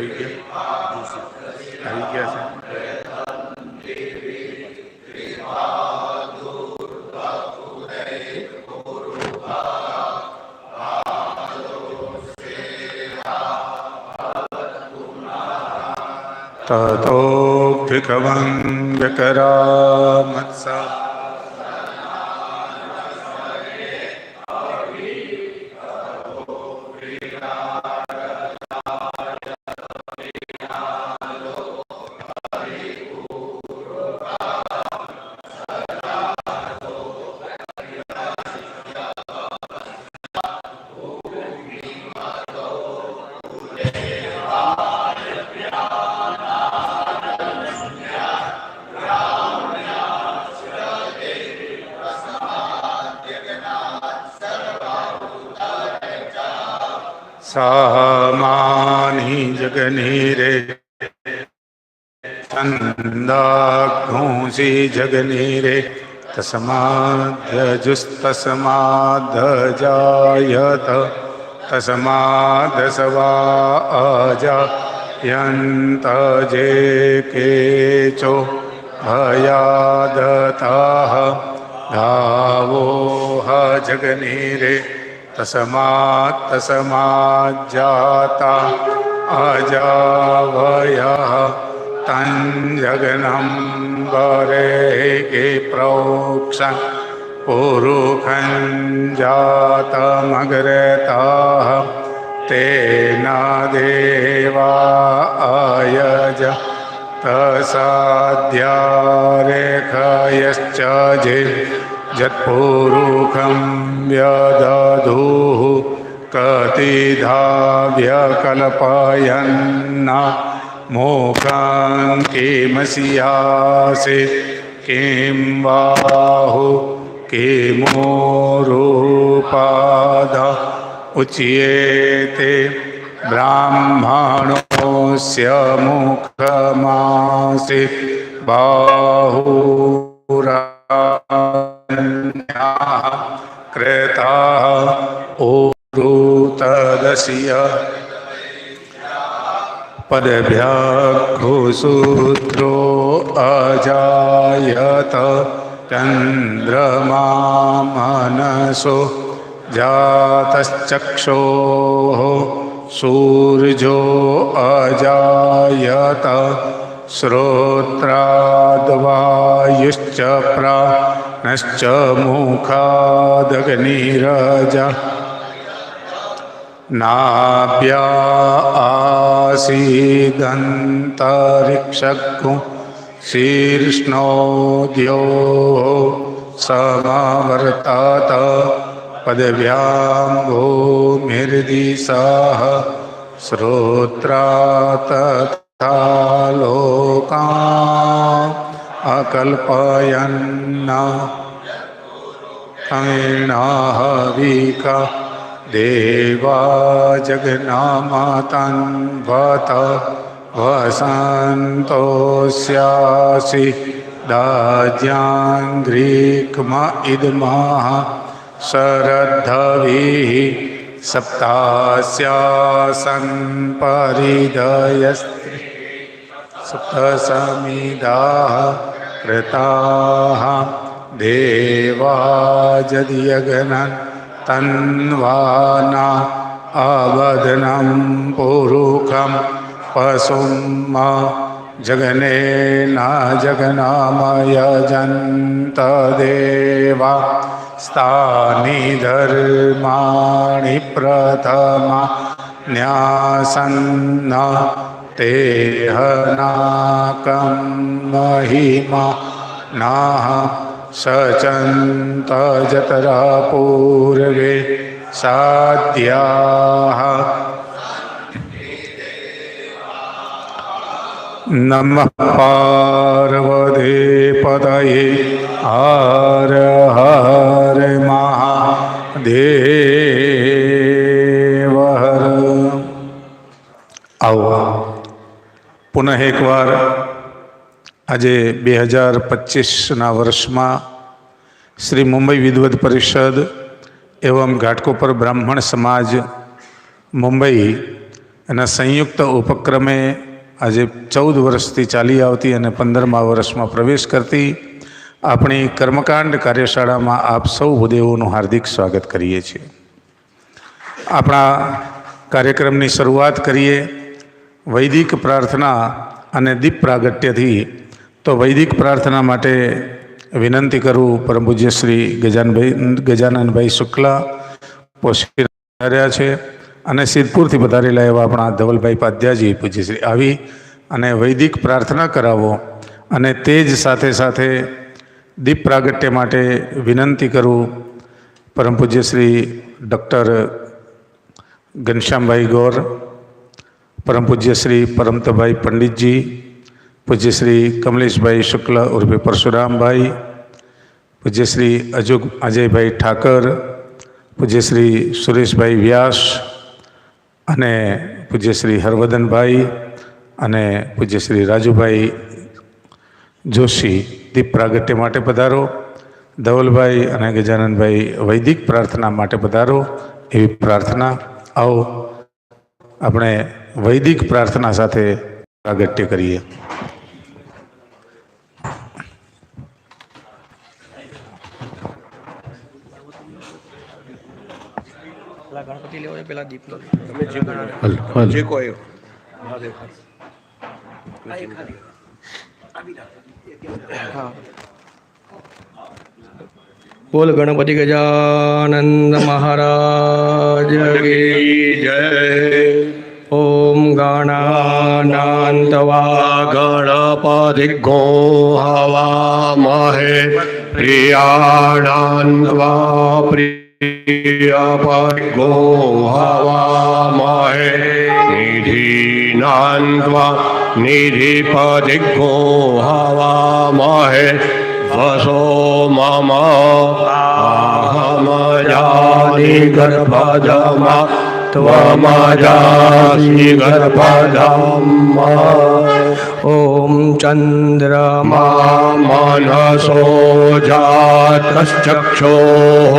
આવી ગયા છે. તતો ભિખવં વ્યકરામત્સા સામાની જગનીરે છંદાઘોષી જગનીરે તસ્માદ્યજુસ્તસ્માદ્જાયત તસ્માદસવાજાયંત જે કેચો ભયાદતઃ ધાવોહ જગનીરે તસ્માજાતા અજાવયઃ તંજગનં વરે પ્રોક્ષં પુરુખં જાતમગ્રતઃ તેન દેવા અયજ તસાદ્યારેખયશ્ચ જે જત્પુરુખં વ્યદધુઃ કતિધા વ્યકલ્પયન્ના મોખં કિમસ્યાસે કિં બાહુ કિમોરૂપાદ ઉચ્યતે બ્રાહ્મણોસ્ય મુખમાસે બાહુરા ક્રેતા ઓરુતદસ્ય પદભ્યઘુસૂત્રો અજાયત ચંદ્રમા મનસો જાતશ્ચક્ષોઃ સૂર્જો અજાયત શ્રોત્રાદ્વાયુશ્ચ પ્રાણશ્ચ મુખાદગ્નિરજા નાભ્યા આસીદંતરિક્ષગુ શીર્ષ્ણોદ્યો સમવર્તત પદવ્યાં ભૂમિર્દિશઃ શ્રોત્રાત લોકાં અકલ્પયન્ના વીકા દેવા જગન્નામાતન્વત વસંતોસ્યાસી દાજ્યાંગ્રીક્મ ઇદમાહ શરદ્ધવીઃ સપ્તાસ્યાસન પરિદયસ્ત્રી સપ્તસમિદાઃ કૃતાઃ દેવાજદ્યગનન તન્વાના અવધનં પુરુખં પશુમ જગનેના જગનામયજંત દેવા સ્થાનિ ધર્માણિ પ્રથમા ન્યાસન્ન તેહનાકં મહિમા નાહ સચંત જતરા પૂર્વે સાધ્યાઃ નમઃ પાર્વતી પતયે હર હર મહાદેવ હર. આવો પુનઃ એકવાર આજે 2025ના વર્ષમાં શ્રી મુંબઈ વિદ્વત પરિષદ એવં ઘાટકોપર બ્રાહ્મણ સમાજ મુંબઈ એના સંયુક્ત ઉપક્રમે આજે 14 વર્ષથી ચાલી આવતી અને 15મા વર્ષમાં પ્રવેશ કરતી આપણી કર્મકાંડ કાર્યશાળામાં આપ સૌ ભૂદેવોનું હાર્દિક સ્વાગત કરીએ છીએ. આપણા કાર્યક્રમની શરૂઆત કરીએ વૈદિક પ્રાર્થના અને દીપ પ્રાગટ્યથી. તો વૈદિક પ્રાર્થના માટે વિનંતી કરું પરમ પૂજ્ય શ્રી ગજાનનભાઈ શુક્લા પોષી રહ્યા છે અને સિદ્ધપુરથી પધારેલા એવા આપણા ધવલભાઈ પાધ્યાજી પૂજ્યશ્રી આવી અને વૈદિક પ્રાર્થના કરાવો. અને તે જ સાથે સાથે દીપ પ્રાગટ્ય માટે વિનંતી કરું પરમ પૂજ્યશ્રી ડૉક્ટર ઘનશ્યામભાઈ ગૌર, પરમ પૂજ્યશ્રી પરમતભાઈ પંડિતજી, પૂજ્યશ્રી કમલેશભાઈ શુક્લ ઉર્ફે પરશુરામભાઈ, પૂજ્યશ્રી અજયભાઈ ઠાકર, પૂજ્યશ્રી સુરેશભાઈ વ્યાસ અને પૂજ્યશ્રી હરવદનભાઈ અને પૂજ્યશ્રી રાજુભાઈ જોશી દીપ પ્રાગટ્ય માટે પધારો. ધવલભાઈ અને ગજાનનભાઈ વૈદિક પ્રાર્થના માટે પધારો એવી પ્રાર્થના. આવો આપણે વૈદિક પ્રાર્થના સાથે પ્રાગટ્ય કરીએ. ગણપતિ લેવો પેલા દીપ લો જે કોઈ બોલ ગણપતિ ગજાનંદ મહારાજ કી જય. ઓમ ગણાનાન્તવા ગણપતિ ગો હવામહે પ્રિયાણાન્તવા પ્રિયપગો હવામહે નિધિનાન્તવા નિધિપતિગો હવામહે વસો મમ અહમજાનિ ગર્ભજમા ત્વમજાસि ગર્ભજમા. ઓમ ચંદ્રમા મનસો જાતશ્ચક્ષોઃ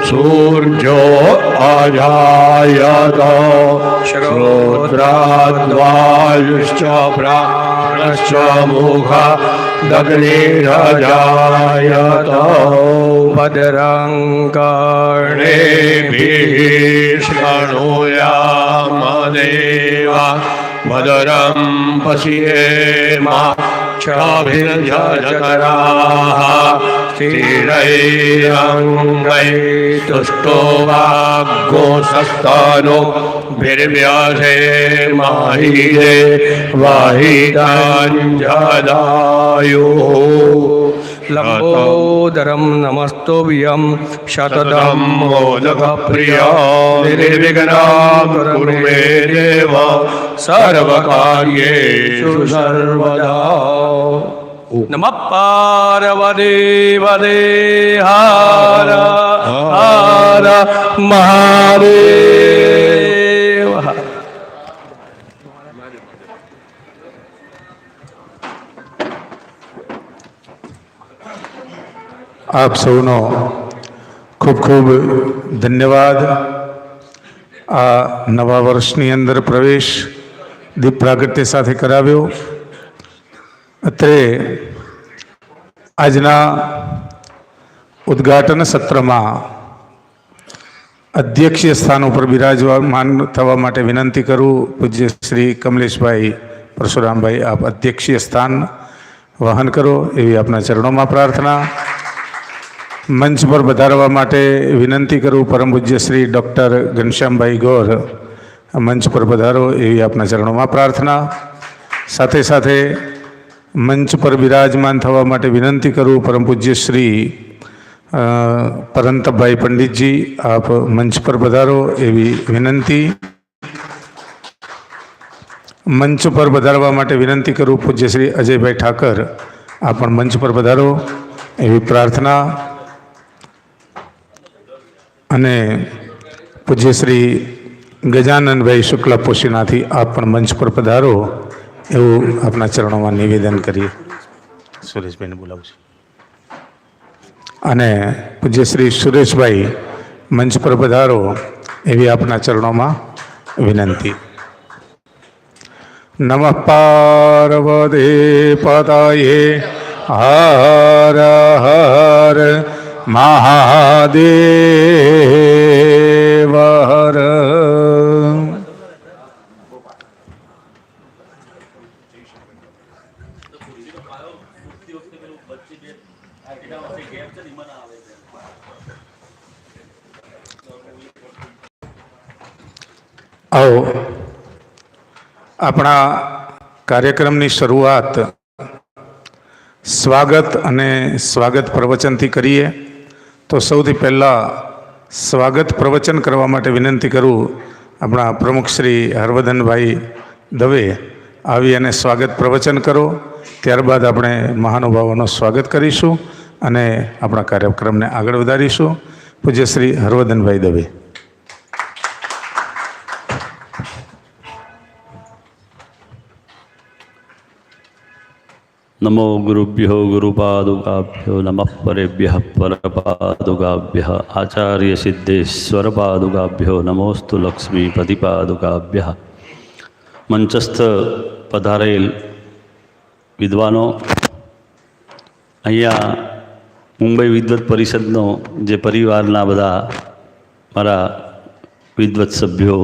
સૂર્યો અજાયત શ્રોત્રાદ્વાયુશ્ચ પ્રાણશ્ચ મુખા દગ્નિરજાયત. ભદ્રં કર્ણેભિઃ શૃણુયામ દેવા ભદ્રં પશ્યેમાક્ષાભિર્જજરાઃ સ્થિરૈરંગૈઃ भिर्व्यासेमाहिरे वाहिताञ्जलायुः. लम्बोदरं नमस्तुभ्यं शततं मोदकप्रिया निर्विघ्नं कुरु मे देव सर्वकार्येषु सर्वदा. नमः पार्वती हर हर महादेव. આપ સૌનો ખૂબ ખૂબ ધન્યવાદ. આ નવા વર્ષની અંદર પ્રવેશ દીપ પ્રાગટ્ય સાથે કરાવ્યો. અત્રે આજના ઉદ્ઘાટન સત્રમાં અધ્યક્ષીય સ્થાન ઉપર બિરાજમાન થવા માટે વિનંતી કરું પૂજ્ય શ્રી કમલેશભાઈ પરશુરામભાઈ, આપ અધ્યક્ષીય સ્થાન વહન કરો એવી આપના ચરણોમાં પ્રાર્થના. મંચ પર વધારવા માટે વિનંતી કરું પરમ પૂજ્ય શ્રી ડૉક્ટર ઘનશ્યામભાઈ ગૌર, મંચ પર પધારો એવી આપના ચરણોમાં પ્રાર્થના. સાથે સાથે મંચ પર બિરાજમાન થવા માટે વિનંતી કરું પરમ પૂજ્ય શ્રી પરમતભાઈ પંડિતજી, આપ મંચ પર પધારો એવી વિનંતી. મંચ પર પધારવા માટે વિનંતી કરું પૂજ્ય શ્રી અજયભાઈ ઠાકર, આપ પણ મંચ પર પધારો એવી પ્રાર્થના. અને પૂજ્ય શ્રી ગજાનનભાઈ શુક્લ પોશીનાથી આપ પણ મંચ પર પધારો એવું આપના ચરણોમાં નિવેદન કરીએ. સુરેશભાઈને બોલાવું છું. અને પૂજ્ય શ્રી સુરેશભાઈ મંચ પર પધારો એવી આપના ચરણોમાં વિનંતી. નમઃ પાર્વતી પતયે હર હર મહાદેવ હર. આવો આપણા કાર્યક્રમની શરૂઆત સ્વાગત અને સ્વાગત પ્રવચનથી કરીએ. તો સૌથી પહેલાં સ્વાગત પ્રવચન કરવા માટે વિનંતી કરું આપણા પ્રમુખ શ્રી હરવદનભાઈ દવે આવી અને સ્વાગત પ્રવચન કરો. ત્યારબાદ આપણે મહાનુભાવોનું સ્વાગત કરીશું અને આપણા કાર્યક્રમને આગળ વધારીશું. પૂજ્ય શ્રી હરવદનભાઈ દવે. નમો ગુરુભ્યો ગુરુપાદુકાભ્યો નમઃ પરેભ્યઃ પરપાદુકાભ્યઃ આચાર્ય સિદ્ધેશ્વર પાદુકાભ્યો નમોસ્તુ લક્ષ્મીપતિપાદુકાભ્યઃ. મંચસ્થ પધારેલ વિદ્વાનો, અહીંયા મુંબઈ વિદ્વત પરિષદનો જે પરિવારના બધા મારા વિદ્વત સભ્યો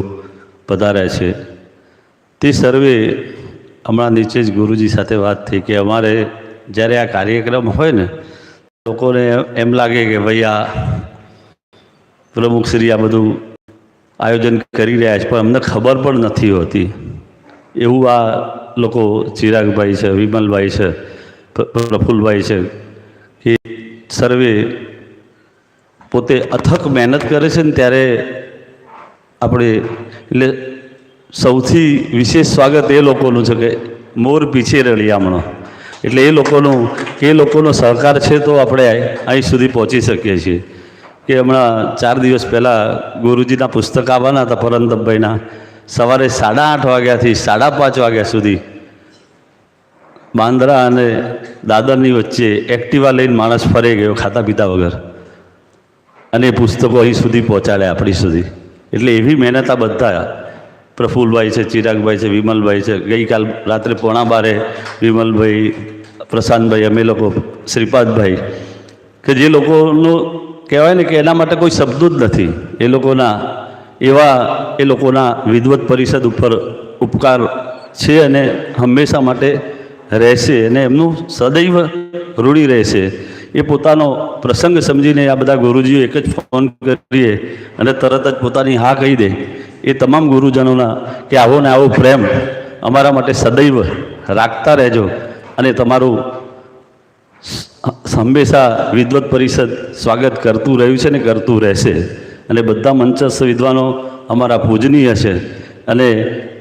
પધાર્યા છે, તે સર્વે હમણાં નીચે જ ગુરુજી સાથે વાત થઈ કે અમારે જ્યારે આ કાર્યક્રમ હોય ને, લોકોને એમ લાગે કે ભાઈ આ પ્રમુખશ્રી આ બધું આયોજન કરી રહ્યા છે, પણ અમને ખબર પણ નથી હોતી. એવું આ લોકો ચિરાગભાઈ છે, વિમલભાઈ છે, પ્રફુલ્લભાઈ છે, કે સર્વે પોતે અથક મહેનત કરે છે ને ત્યારે આપણે એટલે સૌથી વિશેષ સ્વાગત એ લોકોનું છે કે મોર પીછે રળિયામણો. એટલે એ લોકોનો સહકાર છે તો આપણે અહીં સુધી પહોંચી શકીએ છીએ. કે હમણાં 4 દિવસ પહેલાં ગુરુજીના પુસ્તક આવવાના હતા પરંતભાઈના. સવારે 8:30 વાગ્યાથી 5:30 વાગ્યા સુધી બાંદ્રા અને દાદરની વચ્ચે એક્ટિવા લઈને માણસ ફરે ગયો ખાતા પીતા વગર, અને એ પુસ્તકો અહીં સુધી પહોંચાડ્યા આપણી સુધી. એટલે એવી મહેનત આ બધા પ્રફુલ્લભાઈ છે, ચિરાગભાઈ છે, વિમલભાઈ છે. ગઈકાલ રાત્રે 11:15 વિમલભાઈ, પ્રશાંતભાઈ, અમે લોકો, શ્રીપાદભાઈ, કે જે લોકોનું કહેવાય ને કે એના માટે કોઈ શબ્દો જ નથી. એ લોકોના વિદ્વત પરિષદ ઉપર ઉપકાર છે અને હંમેશા માટે રહેશે, અને એમનું સદૈવ ઋણી રહેશે. એ પોતાનો પ્રસંગ સમજીને આ બધા ગુરુજીઓ એક જ ફોન કરીએ અને તરત જ પોતાની હા કહી દે. એ તમામ ગુરુજનોના કે આવો ને આવો પ્રેમ અમારા માટે સદૈવ રાખતા રહેજો, અને તમારું હંમેશા વિદ્વત પરિષદ સ્વાગત કરતું રહ્યું છે ને કરતું રહેશે. અને બધા મંચસ્થ વિદ્વાનો અમારા પૂજનીય છે, અને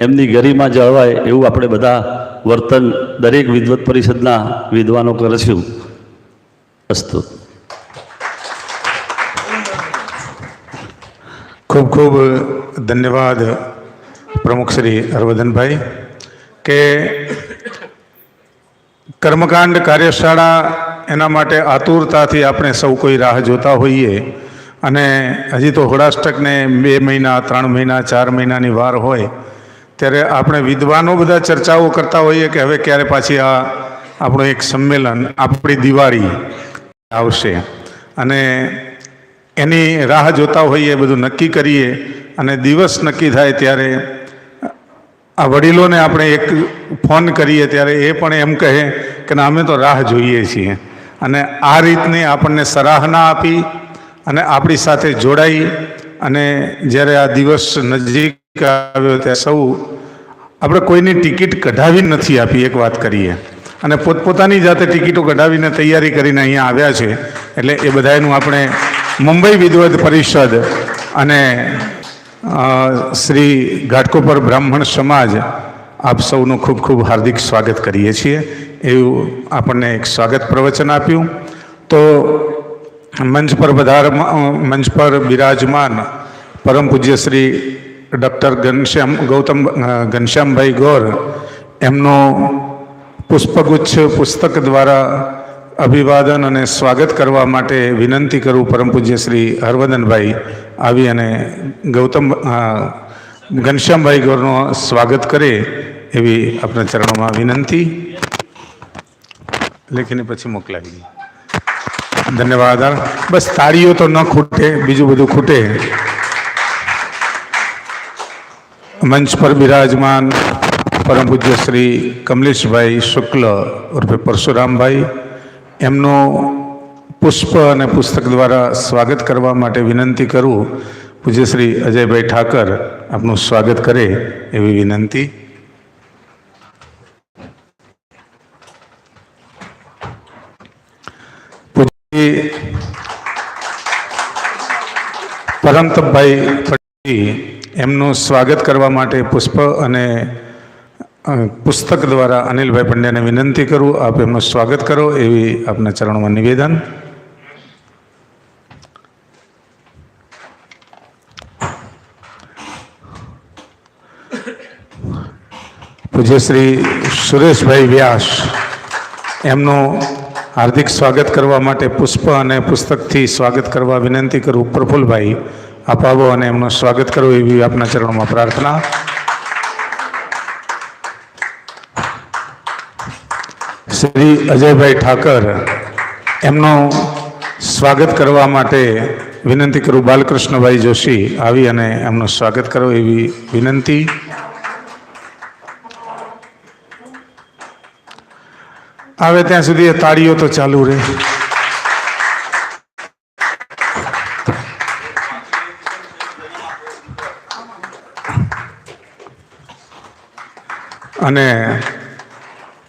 એમની ગરિમા જળવાય એવું આપણે બધા વર્તન દરેક વિદ્વત પરિષદના વિદ્વાનો કરશું. અસ્તુ. ખૂબ ખૂબ ધન્યવાદ પ્રમુખ શ્રી હરવદનભાઈ. કે કર્મકાંડ કાર્યશાળા એના માટે આતુરતાથી આપણે સૌ કોઈ રાહ જોતા હોઈએ, અને હજી તો હોળાષ્ટકને 2 મહિના, 3 મહિના, 4 મહિનાની વાર હોય ત્યારે આપણે વિદ્વાનો બધા ચર્ચાઓ કરતા હોઈએ કે હવે ક્યારે પાછી આ આપણું એક સંમેલન, આપણી દિવાળી આવશે, અને એની રાહ જોતા હોઈએ, બધું નક્કી કરીએ. અને દિવસ નક્કી થાય ત્યારે આ વડીલોને આપણે એક ફોન કરીએ ત્યારે એ પણ એમ કહે કે ના, અમે તો રાહ જોઈએ છીએ. અને આ રીતની આપણને સરાહના આપી અને આપણી સાથે જોડાઈ, અને જ્યારે આ દિવસ નજીક આવ્યો ત્યારે સૌ આપણે કોઈની ટિકિટ કઢાવી નથી આપી, એક વાત કરીએ, અને પોતપોતાની જાતે ટિકિટો કઢાવીને તૈયારી કરીને અહીંયા આવ્યા છે. એટલે એ બધાનું આપણે મુંબઈ વિદ્વત પરિષદ અને શ્રી ઘાટકોપર બ્રાહ્મણ સમાજ આપ સૌનું ખૂબ ખૂબ હાર્દિક સ્વાગત કરીએ છીએ. એવું આપણને એક સ્વાગત પ્રવચન આપ્યું. તો મંચ પર બિરાજમાન પરમ પૂજ્ય શ્રી ડૉક્ટર ઘનશ્યામભાઈ ગોર, એમનો પુષ્પગુચ્છ પુસ્તક દ્વારા અભિવાદન અને સ્વાગત કરવા માટે વિનંતી કરું. પરમ પૂજ્ય શ્રી હરવદનભાઈ આવી અને ઘનશ્યામભાઈ ગોરનો સ્વાગત કરે એવી આપણા ચરણોમાં વિનંતી. લેખીને પછી મોકલાવી. ધન્યવાદ. બસ તાળીઓ તો ન ખૂટે, બીજું બધું ખૂટે. મંચ પર બિરાજમાન પરમ પૂજ્ય શ્રી કમલેશભાઈ શુક્લ ઉર્ફે પરશુરામભાઈ, એમનું પુષ્પ અને પુસ્તક દ્વારા સ્વાગત કરવા માટે વિનંતી કરું. પૂજ્ય શ્રી અજયભાઈ ઠાકર આપનું સ્વાગત કરે એવી વિનંતી. પરમતપભાઈ પટેલ એમનું સ્વાગત કરવા માટે પુષ્પ અને પુસ્તક દ્વારા અનિલભાઈ પંડ્યાને વિનંતી કરું. આપ એમનું સ્વાગત કરો એવી આપના ચરણોમાં નિવેદન. પૂજ્ય શ્રી સુરેશભાઈ વ્યાસ એમનું હાર્દિક સ્વાગત કરવા માટે પુષ્પ અને પુસ્તકથી સ્વાગત કરવા વિનંતી કરું. પ્રફુલભાઈ આપ આવો અને એમનું સ્વાગત કરો એવી આપના ચરણોમાં પ્રાર્થના. શ્રી અજયભાઈ ઠાકર એમનું સ્વાગત કરવા માટે વિનંતી કરું. બાલકૃષ્ણભાઈ જોશી આવી અને એમનું સ્વાગત કરો એવી વિનંતી. આવે ત્યાં સુધી એ તાળીઓ તો ચાલુ રહે. અને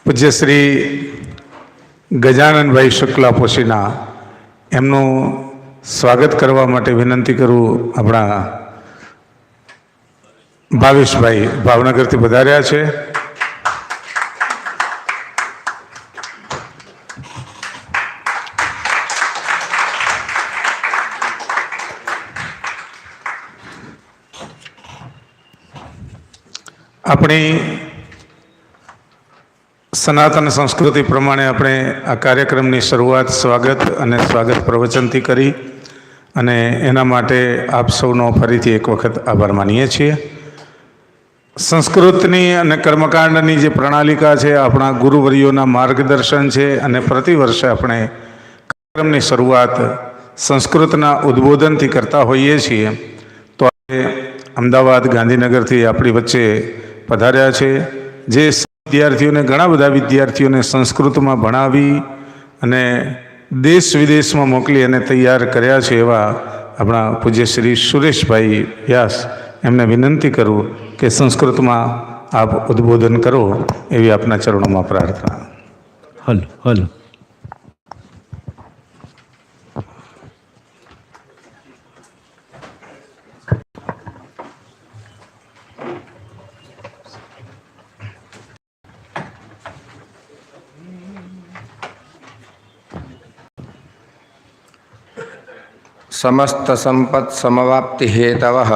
પૂજ્ય શ્રી ગજાનંદભાઈ શુક્લા પોશીના એમનું સ્વાગત કરવા માટે વિનંતી કરું. આપણા ભાવેશભાઈ ભાવનગરથી પધાર્યા છે. આપણી સનાતન સંસ્કૃતિ પ્રમાણે આપણે આ કાર્યક્રમની શરૂઆત સ્વાગત અને સ્વાગત પ્રવચનથી કરી અને એના માટે આપ સૌનો ફરીથી એક વખત આભાર માનીએ છીએ. સંસ્કૃતની અને કર્મકાંડની જે પ્રણાલિકા છે, આપણા ગુરુવર્યોના માર્ગદર્શન છે અને પ્રતિવર્ષે આપણે કાર્યક્રમની શરૂઆત સંસ્કૃતના ઉદ્બોધનથી કરતા હોઈએ છીએ. તો આજે અમદાવાદ ગાંધીનગરથી આપણી વચ્ચે પધાર્યા છે જે વિદ્યાર્થીઓને, ઘણા બધા વિદ્યાર્થીઓને સંસ્કૃતમાં ભણાવી અને દેશ વિદેશમાં મોકલી અને તૈયાર કર્યા છે એવા આપણા પૂજ્ય શ્રી સુરેશભાઈ વ્યાસ એમને વિનંતી કરું કે સંસ્કૃતમાં આપ ઉદ્બોધન કરો એવી આપના ચરણોમાં પ્રાર્થના. હલો समस्त संपत् समवाप्ति हेतवः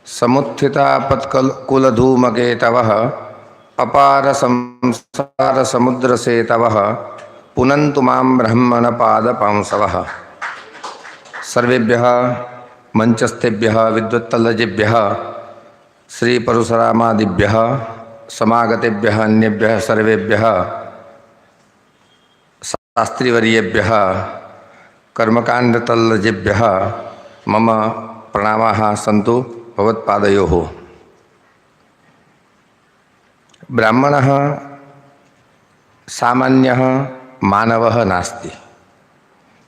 समुत्थितापत् कुलधूमकेतवः अपार संसार समुद्र सेतवः पुनन्तु मां ब्रह्मण पादपांसवः. सर्वेभ्यः मंचस्थेभ्यः विद्वत्तल्लजेभ्यः श्री परशुरामादिभ्यः समागतेभ्यः अन्येभ्यः सर्वेभ्यः शास्त्रीवर्येभ्यः कर्मकांडतल्लजेभ्यः मम प्रणामाः सन्तु भवत्पादयोः. ब्राह्मणः सामान्यः मानवः नास्ति.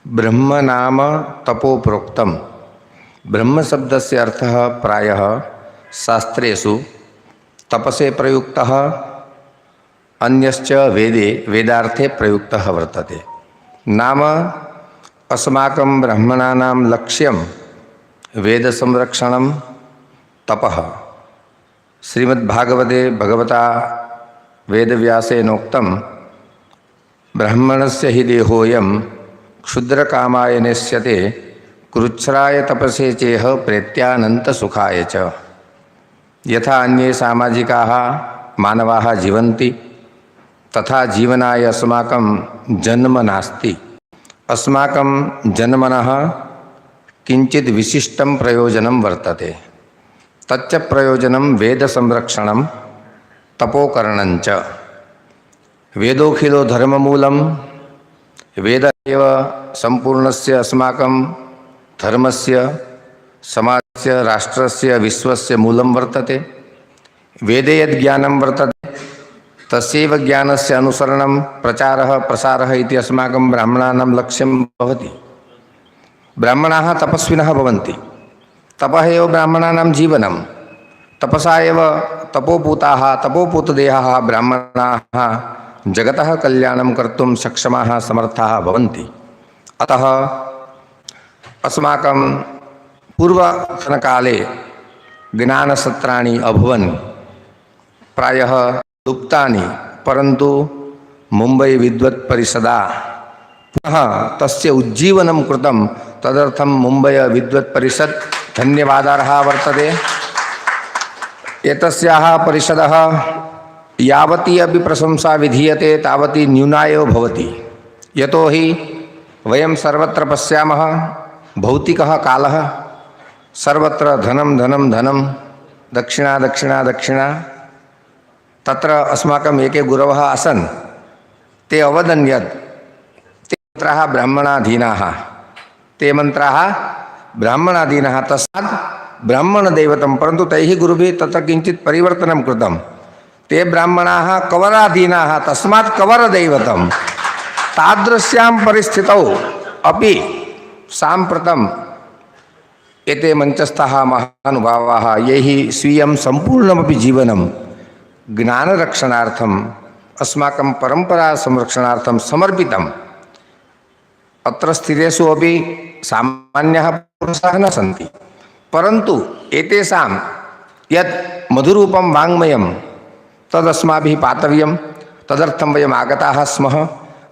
ब्रह्म नाम तपो प्रोक्तम. ब्रह्म शब्दस्य अर्थः प्रायः शास्त्रेषु तपसे प्रयुक्तः, अन्यश्च वेदे वेदार्थे प्रयुक्तः वर्तते. नाम अस्माकं ब्राह्मणानां लक्ष्यं वेद संरक्षणं तपः. श्रीमद्भागवते भगवता वेदव्यासेनोक्तं ब्राह्मणस्य हि देहोऽयं क्षुद्रकामाय नेष्यते कृच्छ्राय तपसे चेह प्रेत्यानन्तसुखाय च. यथा अन्ये सामाजिकाः मानवाः जीवन्ति तथा जीवनाय अस्माकं जन्म नास्ति. अस्माकं जन्मनः किंचित् विशिष्टं प्रयोजनं वर्तते. तच्च प्रयोजनं वेद संरक्षणं तपोकरणञ्च वेदोखिलो धर्ममूलं वेद एव सम्पूर्णस्य अस्माकं धर्मस्य समाजस्य राष्ट्रस्य विश्वस्य मूलं वर्तते। वेदे यद् ज्ञानं वर्तते तस्यैव ज्ञानस्य अनुसरणं प्रचारः प्रसारः इति अस्माकं ब्राह्मणानां लक्ष्यं भवति। ब्राह्मणाः तपस्विनः भवन्ति। तपः एव ब्राह्मणानां जीवनं। तपसा एव तपोपूताः तपोपूतदेहाः ब्राह्मणाः जगतः कल्याणं कर्तुं सक्षमाः समर्थाः भवन्ति। अतः अस्माकं पूर्वतनकाले ज्ञानसत्राणि अभवन्, प्रायः लुप्तानि, परन्तु मुम्बै विद्वत्परिषदा पुनः तस्य उज्जीवनं कृतं। तदर्थं मुम्बै विद्वत्परिषत् धन्यवादार्हः वर्तते। एतस्याः परिषदः यावती अपि प्रशंसा विधीयते तावती न्यूना एव भवति। यतोहि वयं सर्वत्र पश्यामः भौतिकः कालः, सर्वत्र धनं धनं धनं, दक्षिणा दक्षिणा दक्षिणा। तत्र अस्माकम् एके गुरवः आसन्, ते अवदन् यत् ते मन्त्राः ब्राह्मणाधीनाः, ते मन्त्राः ब्राह्मणाधीनाः, तस्मात् ब्राह्मणदैवतं। परन्तु तैः गुरुभिः तत्र किञ्चित् परिवर्तनं कृतं। ते ब्राह्मणाः कवराधीनाः, तस्मात् कवरदैवतं। तादृश्यां परिस्थितौ अपि साम्प्रतम् एते मञ्चस्थाः महानुभावाः यैः स्वीयं सम्पूर्णमपि जीवनं ज्ञानरक्षणार्थम् अस्माकं परम्परा संरक्षणार्थं समर्पितम्। अत्र स्थितेषु अपि सामान्याः पुरुषाः न सन्ति, परन्तु एतेषां यत् मधुरूपं वाङ्मयं तदस्माभिः पातव्यं। तदर्थं वयम् आगताः स्मः।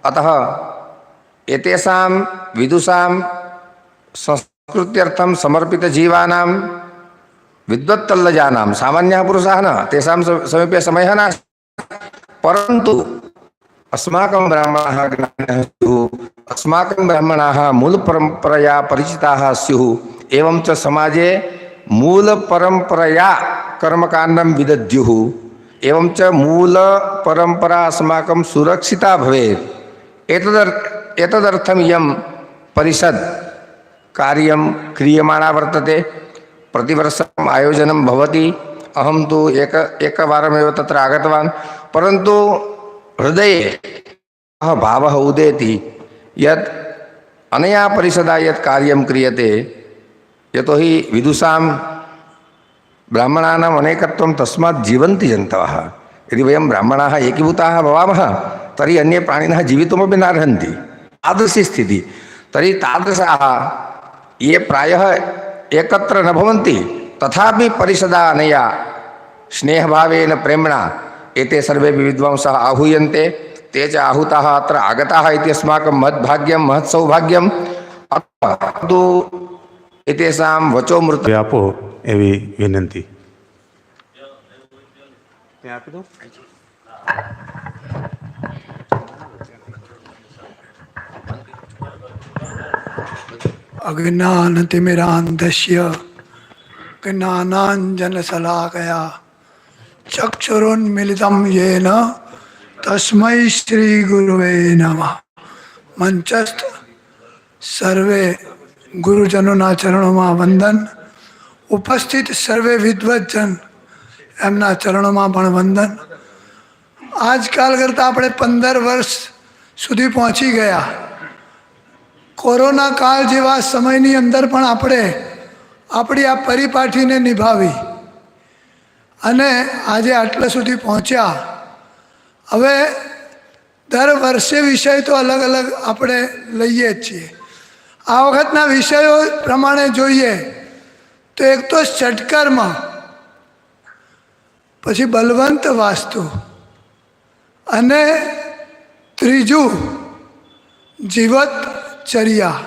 अतः एतेषां विदुषां संस्कृत्यर्थं समर्पितजीवानां विद्वत्तल्लजानां, सामान्याः पुरुषाः न, तेषां समीपे समयः नास्ति, परन्तु अस्माकं ब्राह्मणाः ज्ञानिनः स्युः, अस्माकं ब्राह्मणाः मूलपरम्परया परिचिताः स्युः, एवं च समाजे मूलपरम्परया कर्मकाण्डं विदद्युः, एवं च मूलपरम्परा अस्माकं सुरक्षिता भवेत्। एतदर्थम् इयं परिषद् कार्यं क्रियमाणा वर्तते। प्रतिवर्षम् आयोजनं भवति। अहं तु एकवारमेव तत्र आगतवान्, परन्तु हृदये भावः उदेति यत् अनया परिषदा यत् कार्यं क्रियते, यतोहि विदुषां ब्राह्मणानाम् अनेकत्वं, तस्मात् जीवन्ति जन्तवः। यदि वयं ब्राह्मणाः एकीभूताः भवामः तर्हि अन्ये प्राणिनः जीवितुमपि नार्हन्ति। तादृशी स्थितिः। तर्हि तादृशाः ये प्रायः एकत्र न भवन्ति, तथापि परिषदा अनया स्नेहभावेन प्रेम्णा एते सर्वेपि विद्वांसः आहूयन्ते। ते च आहूताः अत्र आगताः इति अस्माकं महद्भाग्यं महत्सौभाग्यं। परन्तु एतेषां वचोमृत આપો એવી વિનંતી. अज्ञानतिमिरान्धस्य ज्ञानाञ्जनशलाकया चक्षुरुन्मिलितं येन तस्मै श्रीगुरुवे नमः। મંચસ્થ સર્વે ગુરુજનોના ચરણોમાં વંદન, ઉપસ્થિત સર્વે વિદ્વજન એમના ચરણોમાં પણ વંદન. આજકાલ કરતાં આપણે 15 વર્ષ સુધી પહોંચી ગયા. કોરોના કાળ જેવા સમયની અંદર પણ આપણે આપણી આ પરિપાટીને નિભાવી અને આજે આટલા સુધી પહોંચ્યા. હવે દર વર્ષે વિષય તો અલગ અલગ આપણે લઈએ જ છીએ. આ વખતના વિષયો પ્રમાણે જોઈએ તો એક તો ષટકર્મ, પછી બલવંત વાસ્તુ અને ત્રીજું જીવતચર્યા.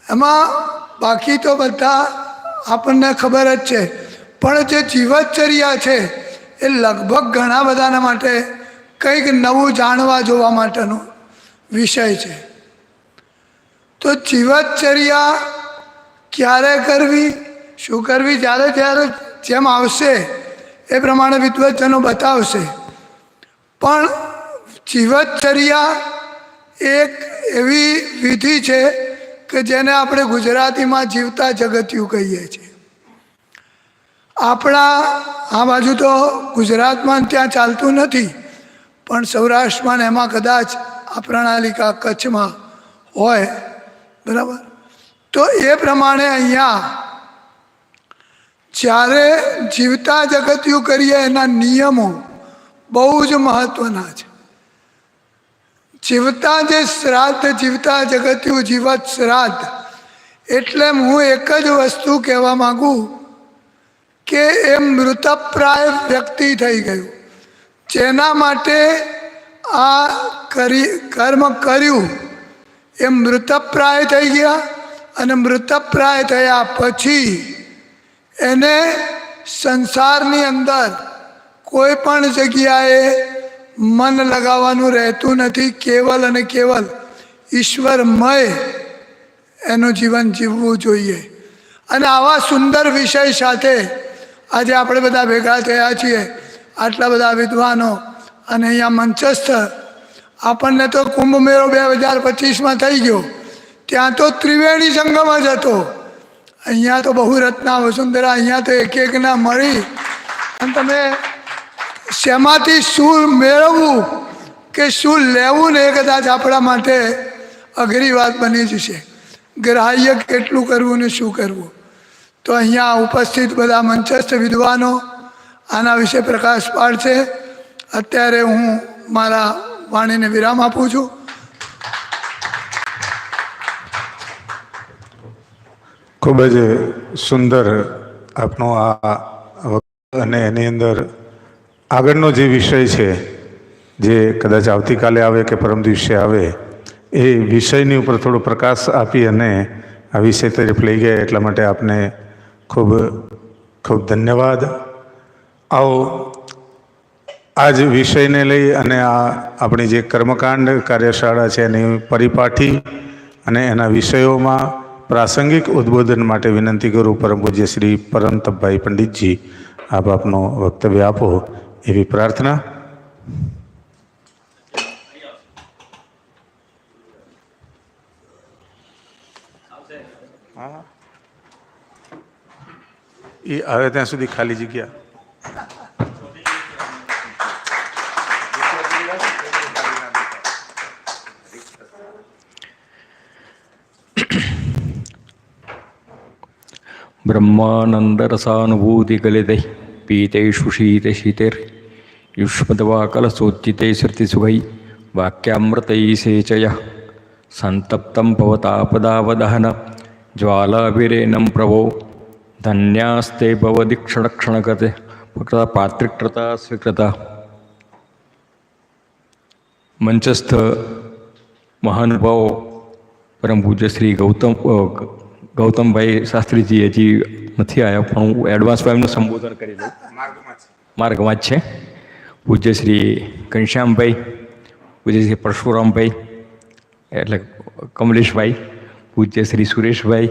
એમાં બાકી તો બધા આપણને ખબર જ છે, પણ જે જીવતચર્યા છે એ લગભગ ઘણા બધાના માટે કંઈક નવું જાણવા જોવા માટેનો વિષય છે. તો જીવતચર્યા ક્યારે કરવી, શું કરવી, જ્યારે જ્યારે જેમ આવશે એ પ્રમાણે વિદ્વજનો બતાવશે. પણ જીવતચર્યા એક એવી વિધિ છે કે જેને આપણે ગુજરાતીમાં જીવતા જગતિયું કહીએ છીએ. આપણા આ બાજુ તો ગુજરાતમાં ત્યાં ચાલતું નથી, પણ સૌરાષ્ટ્રમાં એમાં કદાચ આ પ્રણાલિકા કચ્છમાં હોય, બરાબર. તો એ પ્રમાણે અહીંયા જ્યારે જીવતા જગતિયું કરીએ એના નિયમો બહુ જ મહત્ત્વના છે. જીવતા જે શ્રાદ્ધ, જીવતા જગતિયું જીવત શ્રાદ્ધ, એટલે હું એક જ વસ્તુ કહેવા માગું કે એ મૃતપ્રાય વ્યક્તિ થઈ ગયું, જેના માટે આ કર્મ કર્યું એ મૃતપ્રાય થઈ ગયા. અને મૃતપ્રાય થયા પછી એને સંસારની અંદર કોઈ પણ જગ્યાએ મન લગાવવાનું રહેતું નથી. કેવલ અને કેવલ ઈશ્વરમય એનું જીવન જીવવું જોઈએ. અને આવા સુંદર વિષય સાથે આજે આપણે બધા ભેગા થયા છીએ, આટલા બધા વિદ્વાનો, અને અહીંયા મંચસ્થ. આપણને તો કુંભ મેળો 2025માં થઈ ગયો, ત્યાં તો ત્રિવેણી સંગમ જ હતો. અહીંયા તો બહુ રત્ના વસુંધરા, અહીંયા તો એક એકના મળી અને તમે શેમાંથી શું મેળવવું કે શું લેવું ને એ કદાચ આપણા માટે અઘરી વાત બની જશે. ગ્રાહ્ય કેટલું કરવું ને શું કરવું. તો અહીંયા ઉપસ્થિત બધા મંચસ્થ વિદ્વાનો આના વિશે પ્રકાશ પાડશે. અત્યારે હું મારા વાણીને વિરામ આપું છું. ખૂબ જ સુંદર આપનો આ વક્તવ્ય, અને એની અંદર આગળનો જે વિષય છે, જે કદાચ આવતીકાલે આવે કે પરમ દિવસે આવે, એ વિષયની ઉપર થોડો પ્રકાશ આપી અને આ વિષય તરફ લઈ ગયા, એટલા માટે આપને ખૂબ ખૂબ ધન્યવાદ. આવો આ જ વિષયને લઈ અને આ આપણી જે કર્મકાંડ કાર્યશાળા છે એની પરિપાઠી અને એના વિષયોમાં પ્રાસંગિક ઉદ્બોધન માટે વિનંતી કરું પરમ પૂજ્ય શ્રી પરમતપભાઈ પંડિતજી, આપ આપનો વક્તવ્ય આપો એવી પ્રાર્થના. એ આવે ત્યાં સુધી ખાલી જગ્યા. ब्रह्मानन्दरसानुभूतिकलितैः पीतैषु शीतशीतैः युष्मद्वाकलसोज्जितैः श्रुतिसुखैः वाक्यामृतैः सेचयः सन्तप्तं भवतापदावदहन ज्वालाभिरेनं प्रभो धन्यास्ते भवदीक्षणक्षणगते पात्रिकृता स्वीकृता. મંચસ્થ મહાનુભાવો પરમ પૂજ્ય શ્રી ગૌતમભાઈ શાસ્ત્રીજી હજી નથી આવ્યા, પણ હું એડવાન્સમાં એમનું સંબોધન કરી લઉં. માર્ગમાં જ છે. પૂજ્ય શ્રી ઘનશ્યામભાઈ, પૂજ્ય શ્રી પરશુરામભાઈ એટલે કમલેશભાઈ, પૂજ્ય શ્રી સુરેશભાઈ,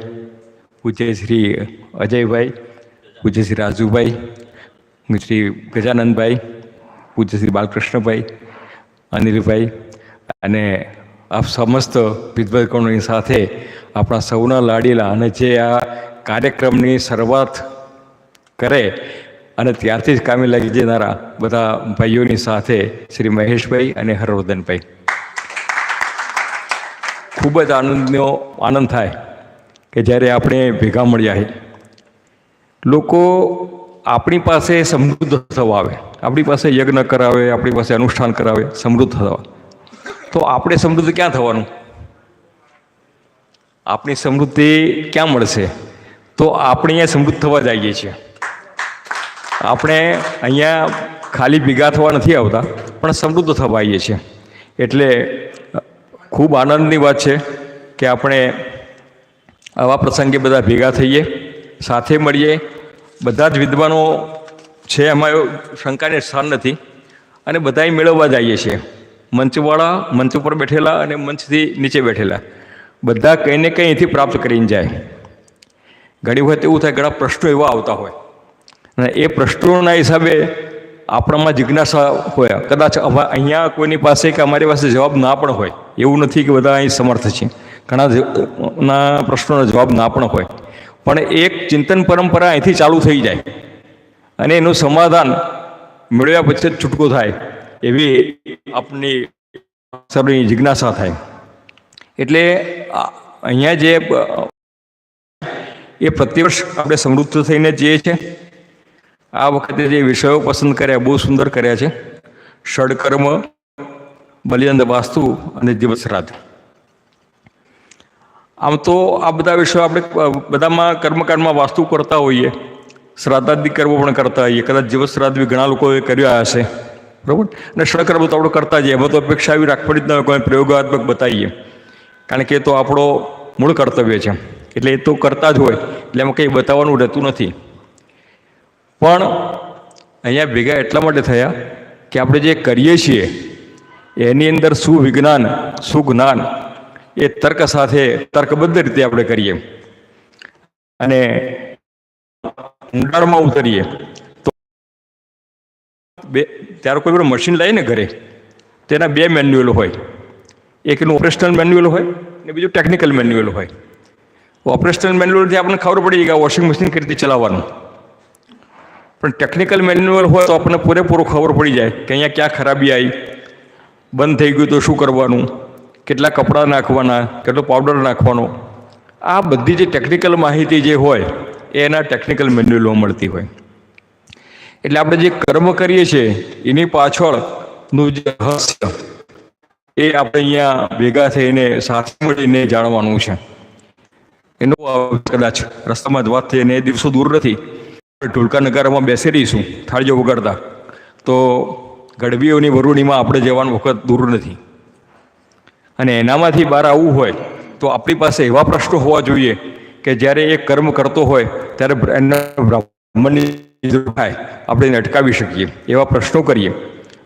પૂજ્ય શ્રી અજયભાઈ, પૂજ્ય શ્રી રાજુભાઈ, શ્રી ગજાનંદભાઈ, પૂજ્ય શ્રી બાલકૃષ્ણભાઈ, અનિલભાઈ, અને આપ સમસ્ત વિદ્વજ્ઞોની સાથે આપણા સૌના લાડીલા અને જે આ કાર્યક્રમની શરૂઆત કરે અને ત્યારથી જ કામે લાગી જનારા બધા ભાઈઓની સાથે શ્રી મહેશભાઈ અને હર્ષવર્ધનભાઈ, ખૂબ જ આનંદ થાય કે જ્યારે આપણે ભેગા મળ્યા. લોકો આપણી પાસે સમૃદ્ધ થવા આવે, આપણી પાસે યજ્ઞ કરાવે, આપણી પાસે અનુષ્ઠાન કરાવે, સમૃદ્ધ થવા. તો આપણે સમૃદ્ધ ક્યાં થવાનું? આપણી સમૃદ્ધિ ક્યાં મળશે? તો આપણે અહીંયા સમૃદ્ધ થવા જઈએ છીએ. આપણે અહીંયા ખાલી ભેગા થવા નથી આવતા, પણ સમૃદ્ધ થવા આવીએ છીએ. એટલે ખૂબ આનંદની વાત છે કે આપણે આવા પ્રસંગે બધા ભેગા થઈએ, સાથે મળીએ. બધા જ વિદ્વાનો છે, એમાં શંકાને સ્થાન નથી, અને બધાએ મેળવવા જઈએ છીએ. મંચવાળા, મંચ ઉપર બેઠેલા અને મંચથી નીચે બેઠેલા, બધા કંઈ ને કંઈ અહીંથી પ્રાપ્ત કરીને જાય. ઘણી વખત એવું થાય, ઘણા પ્રશ્નો એવા આવતા હોય, અને એ પ્રશ્નોના હિસાબે આપણામાં જિજ્ઞાસા હોય. કદાચ અહીંયા કોઈની પાસે કે અમારી પાસે જવાબ ના પણ હોય, એવું નથી કે બધા અહીં સમર્થ છે, ઘણા પ્રશ્નોનો જવાબ ના પણ હોય, પણ એક ચિંતન પરંપરા અહીંથી ચાલુ થઈ જાય અને એનું સમાધાન મેળવ્યા પછી જ છૂટકો થાય એવી આપની સર્વની જિજ્ઞાસા થાય. એટલે અહીંયા જે એ પ્રતિવર્ષ આપણે સમૃદ્ધ થઈને જઈએ છીએ. આ વખતે જે વિષયો પસંદ કર્યા બહુ સુંદર કર્યા છે. ષડકર્મ, બલિદાન, વાસ્તુ અને જીવત શ્રાદ્ધ. આમ તો આ બધા વિષયો આપણે બધામાં કર્મકાંડમાં વાસ્તુ કરતા હોઈએ, શ્રાદ્ધાદિ કર્મો પણ કરતા હોઈએ, કદાચ જીવત શ્રાદ્ધ બી ઘણા લોકોએ કર્યા હશે, બરાબર. અને ષડકર્મ તો આપણે કરતા જઈએ, એમાં તો અપેક્ષા એવી રાખવાની જ ન હોય કોઈ પ્રયોગાત્મક બતાવીએ, કારણ કે એ તો આપણો મૂળ કર્તવ્ય છે, એટલે એ તો કરતા જ હોય, એટલે એમાં કંઈ બતાવવાનું રહેતું નથી. પણ અહીંયા ભેગા એટલા માટે થયા કે આપણે જે કરીએ છીએ એની અંદર શું વિજ્ઞાન, શું જ્ઞાન, એ તર્ક સાથે તર્કબદ્ધ રીતે આપણે કરીએ અને ઊંડાણમાં ઉતરીએ. તો ત્યારે કોઈ પણ મશીન લાવીને ઘરે તેના બે મેન્યુઅલ હોય, એક એનું ઓપરેશનલ મેન્યુઅલ હોય ને બીજું ટેકનિકલ મેન્યુઅલ હોય. ઓપરેશનલ મેન્યુઅલથી આપણને ખબર પડી જાય કે વોશિંગ મશીન કઈ રીતે ચલાવવાનું, પણ ટેકનિકલ મેન્યુઅલ હોય તો આપણને પૂરેપૂરો ખબર પડી જાય કે અહીંયા ક્યાં ખરાબી આવી, બંધ થઈ ગયું તો શું કરવાનું, કેટલા કપડાં નાખવાના, કેટલો પાવડર નાખવાનો, આ બધી જે ટેકનિકલ માહિતી જે હોય એ એના ટેકનિકલ મેન્યુઅલમાં મળતી હોય. એટલે આપણે જે કર્મ કરીએ છીએ એની પાછળનું જે રહસ્ય એ આપણે અહીંયા ભેગા થઈને સાથે મળીને જાણવાનું છે. એનો કદાચ રસ્તામાં જ વાત થઈ અને એ દિવસો દૂર નથી. ઢોલકા નગારામાં બેસી રહીશું થાળીઓ વગાડતા, તો ગઢવીઓની વરુણીમાં આપણે જવાનો વખત દૂર નથી. અને એનામાંથી બહાર આવવું હોય તો આપણી પાસે એવા પ્રશ્નો હોવા જોઈએ કે જ્યારે એ કર્મ કરતો હોય ત્યારે બ્રાહ્મણની જરૂર થાય, આપણે એને અટકાવી શકીએ એવા પ્રશ્નો કરીએ.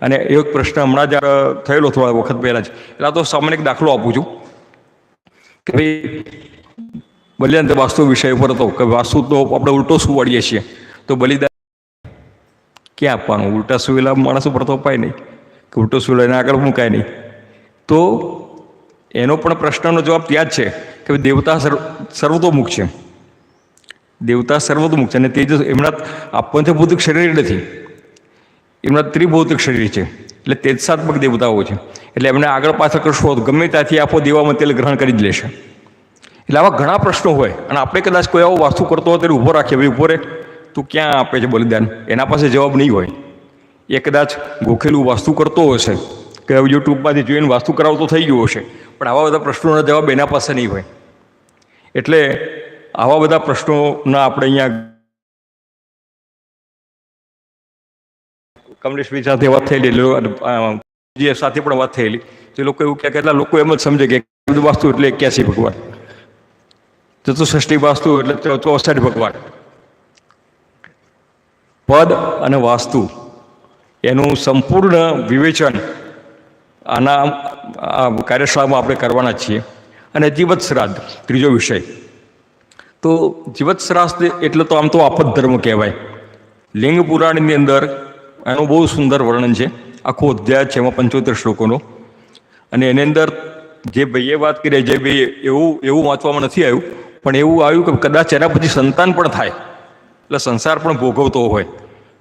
અને એક પ્રશ્ન હમણાં જ થયેલો થોડા વખત પહેલાં જ, એટલે આ તો સામાન્ય એક દાખલો આપું છું કે ભાઈ બલિદાન વાસ્તુ વિષય ઉપર હતો કે વાસ્તુ તો આપણે ઉલટો શું વાળીએ છીએ, તો બલિદાન ક્યાં આપવાનું? ઉલટા સુવેલા માણસો પર તો અપાય નહીં, કે ઉલટો સુવેલા એને આગળ મુકાય નહીં. તો એનો પણ પ્રશ્નનો જવાબ ત્યાં જ છે કે દેવતા સર્વતોમુખ છે, દેવતા સર્વતોમુખ છે, અને તે જ એમના આપવાનું ભૌતિક શરીર નથી, એમના ત્રિભૌતિક શરીર છે, એટલે તેજસાત્મક દેવતાઓ છે. એટલે એમને આગળ પાછળ કરશો તો ગમે ત્યાંથી આપો દેવામાં તેલ ગ્રહણ કરી જ લેશે. એટલે આવા ઘણા પ્રશ્નો હોય અને આપણે કદાચ કોઈ આવો વાસ્તુ કરતો હોય ત્યારે ઊભો રાખીએ, ભાઈ ઊભો રહે, તું ક્યાં આપે છે બલિદાન, એના પાસે જવાબ નહીં હોય. એ કદાચ ગોખેલું વાસ્તુ કરતો હશે કે યુટ્યુબમાંથી જોઈને વાસ્તુ કરાવતો થઈ ગયો હશે, પણ આવા બધા પ્રશ્નોના જવાબ એના પાસે નહીં હોય. એટલે આવા બધા પ્રશ્નોના આપણે અહીંયા કમલેશભાઈ સાથે વાત થયેલી, સાથે પણ વાત થયેલી, તો એ લોકો એવું કહે, કેટલા લોકો એમ જ સમજે કે બધું વાસ્તુ એટલે 81 ભગવાન, ચતુષ્ષષ્ઠી વાસ્તુ એટલે 64 ભગવાન. પદ અને વાસ્તુ એનું સંપૂર્ણ વિવેચન આના કાર્યશાળામાં આપણે કરવાના છીએ. અને જીવત શ્રાદ્ધ ત્રીજો વિષય. તો જીવત શ્રાદ્ધ એટલે તો આમ તો આપત ધર્મ કહેવાય. લિંગ પુરાણની અંદર એનું બહુ સુંદર વર્ણન છે, આખો અધ્યાય છે એમાં 75 શ્લોકોનો. અને એની અંદર જે ભાઈએ વાત કરી, જે ભાઈએ એવું વાંચવામાં નથી આવ્યું, પણ એવું આવ્યું કે કદાચ એના પછી સંતાન પણ થાય, એટલે સંસાર પણ ભોગવતો હોય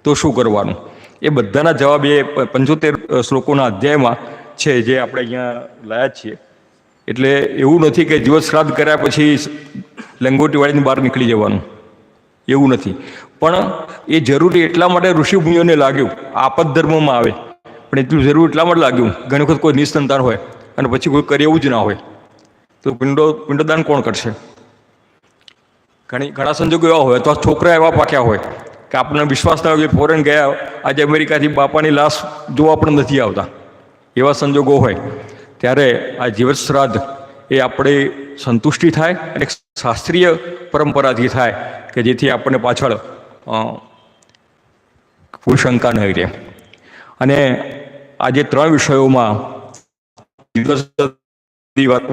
તો શું કરવાનું, એ બધાના જવાબ એ 75 શ્લોકોના અધ્યાયમાં છે, જે આપણે અહીંયા લાયા છીએ. એટલે એવું નથી કે જીવત શ્રાદ્ધ કર્યા પછી લંગોટી વાળીને બહાર નીકળી જવાનું, એવું નથી. પણ એ જરૂરી એટલા માટે ઋષિમુનિઓને લાગ્યું, આપત ધર્મમાં આવે, પણ એટલું જરૂર એટલા માટે લાગ્યું, ઘણી વખત કોઈ નિસંતાન હોય અને પછી કોઈ કરે એવું જ ના હોય તો પિંડદાન કોણ કરશે? ઘણા સંજોગો એવા હોય, તો છોકરા એવા પાક્યા હોય કે આપણને વિશ્વાસ ના હોય, ફોરેન ગયા, આજે અમેરિકાથી બાપાની લાશ જોવા પણ નથી આવતા, એવા સંજોગો હોય. ત્યારે આ જીવત શ્રાદ્ધ એ આપણે સંતુષ્ટિ થાય અને શાસ્ત્રીય પરંપરાથી થાય કે જેથી આપણને પાછળ કોઈ શંકા નહીં રહે. અને આ જે 3 વિષયોમાં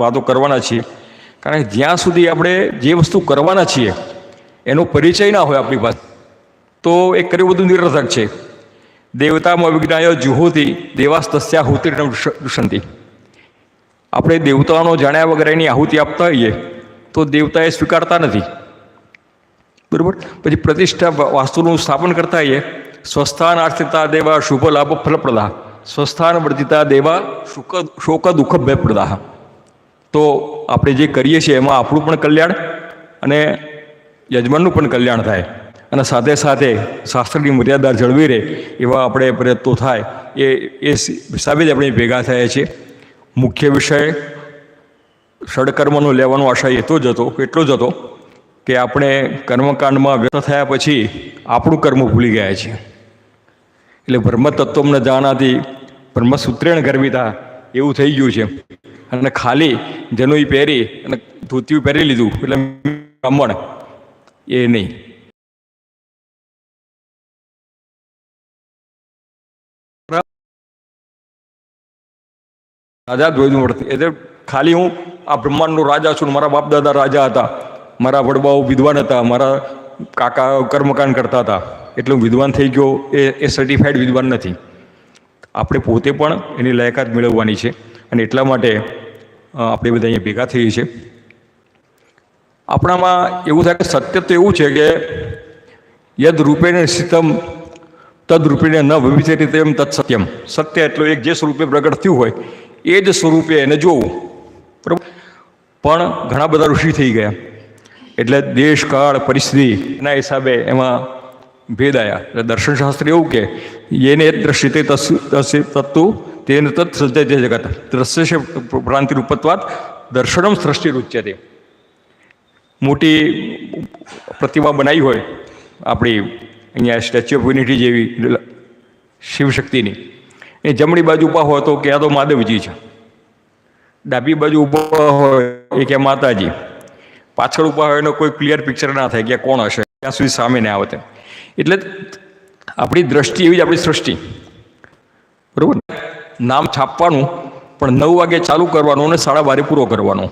વાતો કરવાના છીએ, કારણ કે જ્યાં સુધી આપણે જે વસ્તુ કરવાના છીએ એનો પરિચય ના હોય આપણી પાસે, તો એ કર્યું બધું નિરર્થક છે. દેવતામાં વિજ્ઞાય જુહોતિ દેવાસ્તસ્યા હુતિ દુષંતી. આપણે દેવતાઓનો જાણ્યા વગર એની આહુતિ આપતા હોઈએ તો દેવતા એ સ્વીકારતા નથી. બરાબર. પછી પ્રતિષ્ઠા વાસ્તુનું સ્થાપન કરતા હોઈએ, સ્વસ્થાન આર્થિતા દેવા શુભ લાભ ફલપ્રદા, સ્વસ્થાન વર્જિતા દેવા શોક દુઃખ ભયપ્રદા. તો આપણે જે કરીએ છીએ એમાં આપણું પણ કલ્યાણ અને યજમાનનું પણ કલ્યાણ થાય, અને સાથે સાથે શાસ્ત્રની મર્યાદા જળવી રહે એવા આપણે પ્રયત્નો થાય. એ હિસાબે જ આપણે ભેગા થયા છીએ. મુખ્ય વિષય ષડકર્મનો લેવાનો આશય એટલો જ હતો કે આપણે કર્મકાંડમાં વ્યસ્ત થયા પછી આપણું કર્મ ભૂલી ગયા છીએ. એટલે બ્રહ્મતત્વમને જાણાથી બ્રહ્મસૂત્રેણ ગર્વિતા એવું થઈ ગયું છે. અને ખાલી જનોઈ પહેરી અને ધોતિયું પહેરી લીધું એટલે બ્રાહ્મણ એ નહીં. રાજા જોયું મળતી એટલે ખાલી હું આ બ્રહ્માંડનો રાજા છું, મારા બાપ દાદા રાજા હતા, મારા વડવાઓ વિદ્વાન હતા, મારા કાકા કર્મકાંડ કરતા હતા એટલે હું વિદ્વાન થઈ ગયો, એ સર્ટિફાઈડ વિદ્વાન નથી. આપણે પોતે પણ એની લાયકાત મેળવવાની છે. અને એટલા માટે આપણે બધા અહીંયા ભેગા થઈએ છીએ. આપણામાં એવું થાય કે સત્ય તો એવું છે કે યદ રૂપેણ સ્થિતમ તદ રૂપેણ ન ભવિષ્યતિ તેમ તત્ સત્યમ. સત્ય એટલું એક જે સ્વરૂપે પ્રગટ થયું હોય એ જ સ્વરૂપે એને જોવું. બરાબર. પણ ઘણા બધા ઋષિ થઈ ગયા એટલે દેશ કાળ પરિસ્થિતિના હિસાબે એમાં ભેદ આવ્યા. એટલે દર્શનશાસ્ત્ર એવું કે એને દ્રશ્યતે તત્તુ તેને તત્ સર્જતે જગત દ્રશ્ય ભ્રાંતિરૂપત્વાત દર્શનમ સૃષ્ટિરુચ્યતે. મોટી પ્રતિમા બનાવી હોય આપણી અહીંયા સ્ટેચ્યુ ઓફ યુનિટી જેવી શિવશક્તિની, એ જમણી બાજુ ઊભા હોય તો કે આ તો મહાદેવજી છે, ડાબી બાજુ ઊભા હોય એ કે માતાજી, પાછળ ઊભા હોય એનો કોઈ ક્લિયર પિક્ચર ના થાય કે કોણ હશે, ત્યાં સુધી સામે ના આવે તેમ. એટલે આપણી દ્રષ્ટિ એવી જ આપણી સૃષ્ટિ. બરાબર. નામ છાપવાનું પણ 9 વાગે ચાલુ કરવાનું અને 12:30 પૂરો કરવાનો.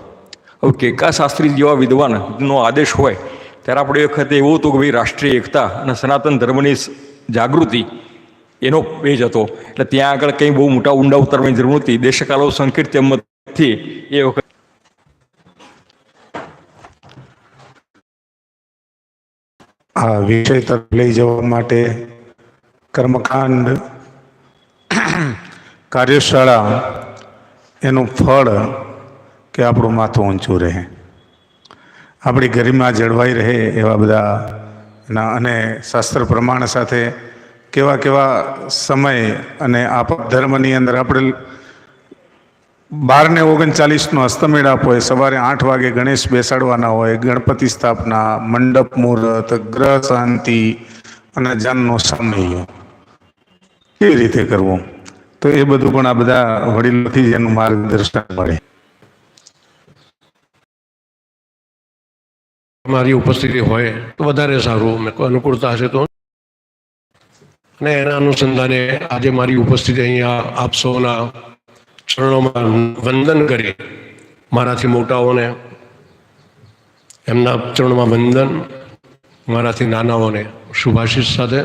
હવે કેકા શાસ્ત્રી જેવા વિદ્વાનનો આદેશ હોય ત્યારે આપણે એ વખતે એવું હતું કે ભાઈ રાષ્ટ્રીય એકતા અને સનાતન ધર્મની જાગૃતિ એનો પેજ હતો. એટલે ત્યાં આગળ કંઈ બહુ મોટા ઊંડા ઉતરવાની જરૂર નથી. દેશકાલો સંકીર્ત તેમથી એ વખત આ વિષય તરફ લઈ જવા માટે કર્મકાંડ કાર્યશાળા એનું ફળ કે આપણું માથું ઊંચું રહે, આપણી ગરિમા જળવાઈ રહે એવા બધા એના અને શાસ્ત્ર પ્રમાણ સાથે કેવા કેવા સમય અને આપ ધર્મની અંદર આપણે 12:39 અસ્તમેળાપ હોય, સવારે 8 વાગે ગણેશ બેસાડવાના હોય, ગણપતિ સ્થાપના, મંડપ મુહૂર્ત, ગ્રહ શાંતિ અને જાનનો સમય કેવી રીતે કરવું, તો એ બધું પણ આ બધા વડીલોથી જ એનું માર્ગદર્શન મળે. મારી ઉપસ્થિતિ હોય તો વધારે સારું, મેં કોઈ અનુકૂળતા હશે તો. અને એના અનુસંધાને આજે મારી ઉપસ્થિતિ અહીંયા આપ સૌના ચરણોમાં વંદન કરી, મારાથી મોટાઓને એમના ચરણોમાં વંદન, મારાથી નાનાઓને શુભાશીષ સાથે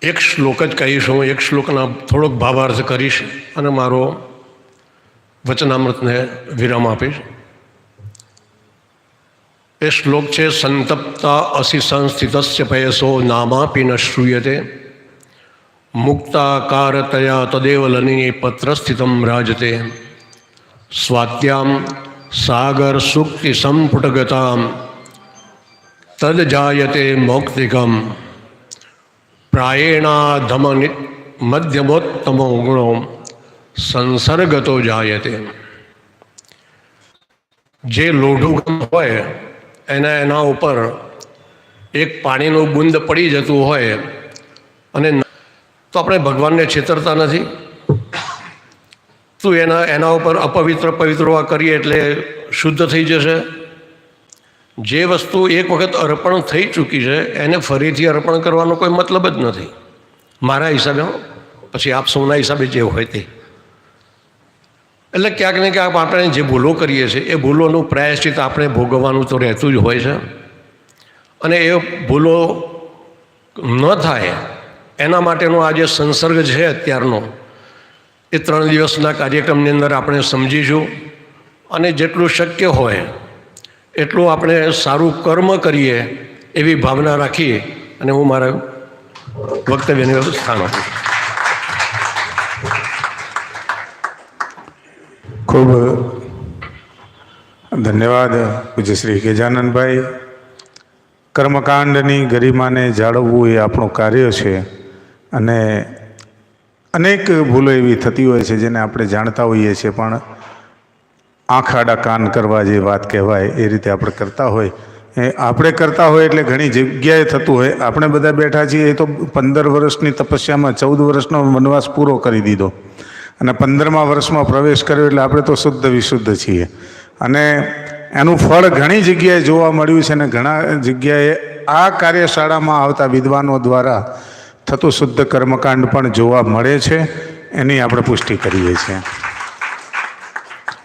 એક શ્લોક જ કહીશ. હું એક શ્લોકના થોડોક ભાવાર્થ કરીશ અને મારો વચનામૃતને વિરામ આપીશ. એ શ્લોક છે સંતપ્તા અસી સંસ્થિતસ્ય પયસો નામાપી ન શ્રૂયતે મુક્તાકારતયા તદેવ લની પત્રસ્થિતમ રાજતે સ્વાત્યામ સાગર સુક્તિ સંપુટગતામ તદ જાયતે મૌક્તિકમ પ્રાયેણાધમ મધ્યમોત્તમો ગુણો સંસર્ગતો જાયતે. જે લોઢું હોય એના ઉપર એક પાણીનું બુંદ પડી જતું હોય અને તો આપણે ભગવાનને છેતરતા નથી. તો એના ઉપર અપવિત્ર પવિત્રવા કરીએ એટલે શુદ્ધ થઈ જશે. જે વસ્તુ એક વખત અર્પણ થઈ ચૂકી છે એને ફરીથી અર્પણ કરવાનો કોઈ મતલબ જ નથી મારા હિસાબે. પછી આપ સૌના હિસાબે જે હોય તે એટલે ક્યાંક ને ક્યાંક આપણે જે ભૂલો કરીએ છીએ એ ભૂલોનું પ્રાયશ્ચિત આપણે ભોગવવાનું તો રહેતું જ હોય છે. અને એ ભૂલો ન થાય એના માટેનો આ જે સંસર્ગ છે અત્યારનો, એ 3 દિવસના કાર્યક્રમની અંદર આપણે સમજીશું અને જેટલું શક્ય હોય એટલું આપણે સારું કર્મ કરીએ એવી ભાવના રાખી અને હું મારા વક્તવ્યને સ્થાન આપું છું. ખૂબ ધન્યવાદ પૂજ્ય શ્રી ગજાનંદભાઈ. કર્મકાંડની ગરિમાને જાળવવું એ આપણું કાર્ય છે અને અનેક ભૂલો એવી થતી હોય છે જેને આપણે જાણતા હોઈએ છીએ, પણ આંખ આડા કાન કરવા જે વાત કહેવાય એ રીતે આપણે કરતા હોય. આપણે કરતા હોય એટલે ઘણી જગ્યાએ થતું હોય. આપણે બધા બેઠા છીએ એ તો 15 વર્ષની તપસ્યામાં 14 વર્ષનો વનવાસ પૂરો કરી દીધો અને 15મા વર્ષમાં પ્રવેશ કર્યો એટલે આપણે તો શુદ્ધ વિશુદ્ધ છીએ. અને એનું ફળ ઘણી જગ્યાએ જોવા મળ્યું છે અને ઘણા જગ્યાએ આ કાર્યશાળામાં આવતા વિદ્વાનો દ્વારા થતું શુદ્ધ કર્મકાંડ પણ જોવા મળે છે. એની આપણે પુષ્ટિ કરીએ છીએ.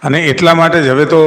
અને એટલા માટે જ હવે તો